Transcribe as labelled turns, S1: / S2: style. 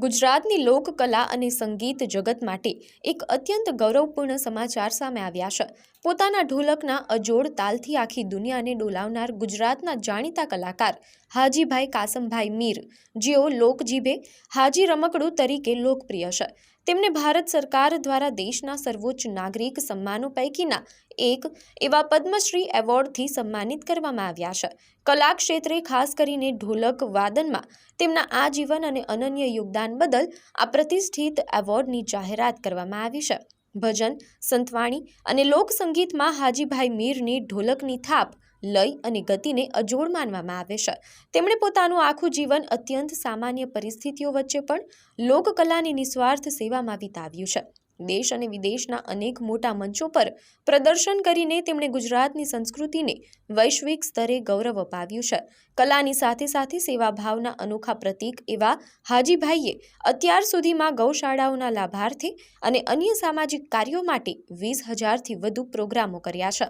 S1: ગુજરાતની લોકકલા અને સંગીત જગત માટે એક અત્યંત ગૌરવપૂર્ણ સમાચાર સામે આવ્યા છે। પોતાના ઢોલકના અજોડ તાલથી આખી દુનિયાને ડોલાવનાર ગુજરાતના જાણીતા કલાકાર હાજીભાઈ કાસમભાઈ મીર, જેઓ લોકજીભે હાજી રમકડું તરીકે લોકપ્રિય છે, તેમને ભારત સરકાર દ્વારા દેશના સર્વોચ્ચ નાગરિક સન્માનો પૈકીના એક એવા પદ્મશ્રી એવોર્ડથી સન્માનિત કરવામાં આવ્યા છે। કલા ક્ષેત્રે ખાસ કરીને ઢોલક વાદનમાં તેમના આજીવન અને અનન્ય યોગદાન બદલ આ પ્રતિષ્ઠિત એવોર્ડની જાહેરાત કરવામાં આવી છે। ભજન, સંતવાણી અને લોક સંગીતમાં હાજીભાઈ મીરની ઢોલકની થાપ, લય અને ગતિને અજોડ માનવામાં આવે છે। તેમણે પોતાનું આખું જીવન અત્યંત સામાન્ય પરિસ્થિતિઓ વચ્ચે પણ લોકકલાની નિસ્વાર્થ સેવામાં વિતાવ્યું છે। દેશ અને વિદેશના અનેક મોટા મંચો પર પ્રદર્શન કરીને તેમણે ગુજરાતની સંસ્કૃતિને વૈશ્વિક સ્તરે ગૌરવ અપાવ્યું છે। કલાની સાથે સાથે સેવાભાવના અનોખા પ્રતીક એવા હાજીભાઈએ અત્યાર સુધીમાં ગૌશાળાઓના લાભાર્થે અને અન્ય સામાજિક કાર્યો માટે 20,000થી વધુ પ્રોગ્રામો કર્યા છે।